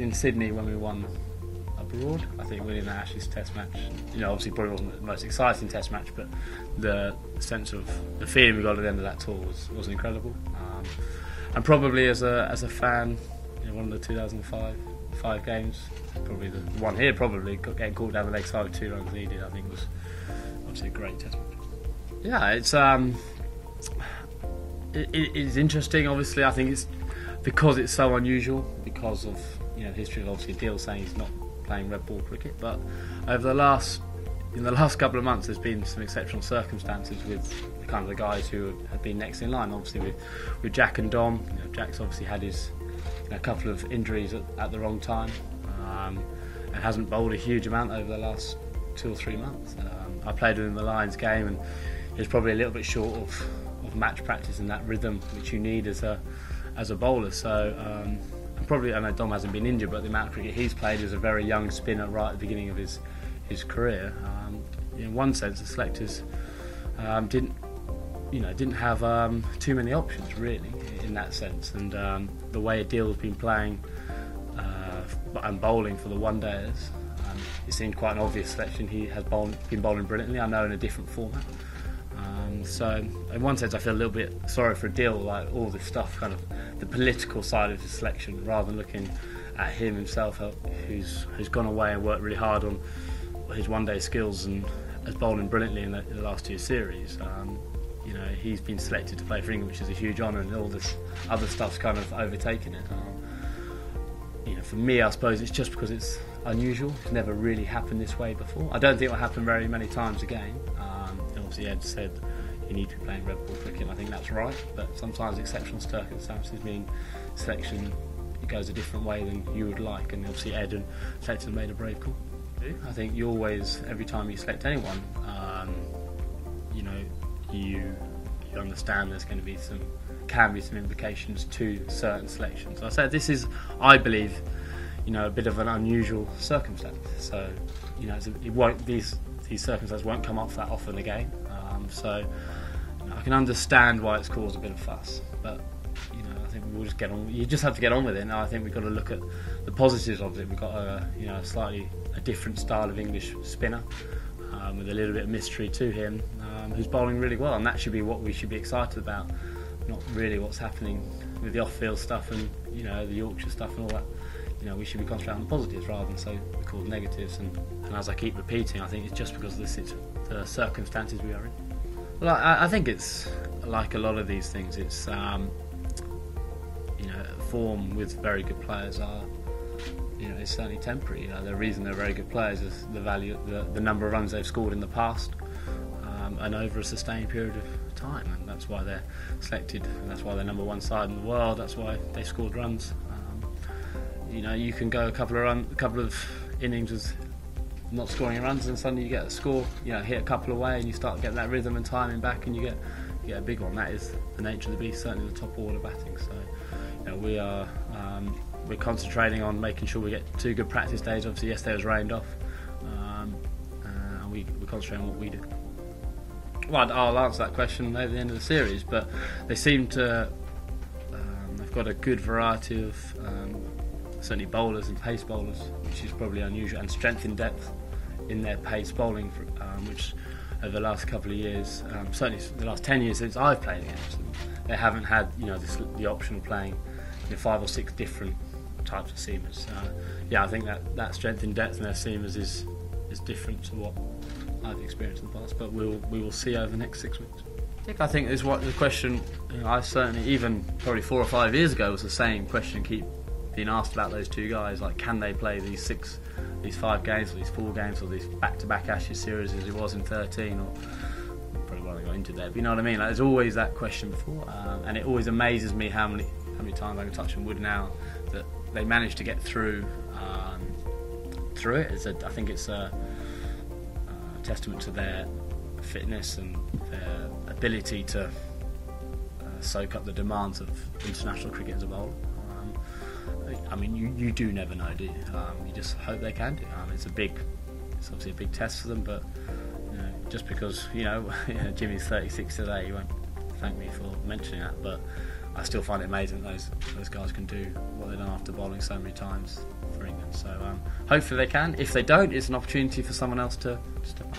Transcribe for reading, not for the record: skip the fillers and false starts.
in Sydney when we won abroad. I think winning the Ashes Test match, obviously probably wasn't the most exciting Test match, but the sense of the feeling we got at the end of that tour was incredible. And probably as a fan, one of the 2005 games, probably the one here, probably getting caught down the leg side with 2 runs needed, I think was obviously a great Test match. Yeah, it's interesting. Obviously, I think it's because it's so unusual, because of the history of obviously Deal saying he's not playing red ball cricket. But over in the last couple of months, there's been some exceptional circumstances with kind of the guys who have been next in line. Obviously with Jack and Dom, Jack's obviously had his a couple of injuries at the wrong time, and hasn't bowled a huge amount over the last 2 or 3 months. I played with him in the Lions game, and he's probably a little bit short of match practice and that rhythm which you need as a bowler. So and probably, I know Dom hasn't been injured, but the amount of cricket he's played as a very young spinner right at the beginning of his career. In one sense, the selectors didn't have too many options really in that sense, and the way Deal's been playing and bowling for the one-dayers, it seemed quite an obvious selection. He has been bowling brilliantly, I know, in a different format. So in one sense I feel a little bit sorry for Deal, like all this stuff, kind of the political side of his selection, rather than looking at him himself, who's gone away and worked really hard on his one-day skills and has bowling brilliantly in the last 2 series. He's been selected to play for England, which is a huge honour, and all this other stuff's kind of overtaken it. For me, I suppose it's just because it's unusual. It's never really happened this way before. I don't think it will happen very many times again. Obviously Ed said you need to be playing red ball cricket, and I think that's right, but sometimes exceptional circumstances mean selection goes a different way than you would like, and obviously Ed and selectors made a brave call. I think you always, every time you select anyone, you understand there's going to be can be some implications to certain selections. So I said this is, I believe, a bit of an unusual circumstance. So these circumstances won't come up that often again. So I can understand why it's caused a bit of fuss, but I think we'll just get on. You just have to get on with it. Now I think we've got to look at the positives of it. We've got a different style of English spinner, with a little bit of mystery to him, who's bowling really well, and that should be what we should be excited about, not really what's happening with the off-field stuff and the Yorkshire stuff and all that. We should be concentrating on the positives rather than so called negatives. And as I keep repeating, I think it's just because of the circumstances we are in. Well, I think it's like a lot of these things. It's form with very good players are, it's certainly temporary. The reason they're very good players is the value, the number of runs they've scored in the past, and over a sustained period of time, and that's why they're selected, and that's why they're number 1 side in the world. That's why they scored runs. You can go a couple of innings with not scoring runs, and suddenly you get a score. Hit a couple away, and you start to get that rhythm and timing back, and you get a big one. That is the nature of the beast, certainly the top order batting. So we're concentrating on making sure we get 2 good practice days. Obviously yesterday was rained off, and we concentrate on what we do. Well, I'll answer that question over the end of the series, but they seem to they've got a good variety of certainly bowlers and pace bowlers, which is probably unusual, and strength in depth in their pace bowling, which over the last couple of years, certainly the last 10 years since I've played against them, they haven't had the option of playing 5 or 6 different types of seamers. I think that strength in depth in their seamers is different to what I've experienced in the past, but we will see over the next 6 weeks. I think is what the question. I certainly, even probably 4 or 5 years ago, was the same question keep being asked about those 2 guys. Like, can they play these 5 games, or these 4 games, or these back-to-back Ashes series as it was in 13, or probably won't go into there. But you know what I mean? Like, there's always that question before, and it always amazes me how many times I can touch on wood now that they managed to get through it. I think it's a testament to their fitness and their ability to soak up the demands of international cricket as a whole. You do never know, do you? You just hope they can do. It's obviously a big test for them, but just because Jimmy's 36 today, you won't thank me for mentioning that, but I still find it amazing that those guys can do what they've done after bowling so many times for England. So hopefully they can. If they don't, it's an opportunity for someone else to step up.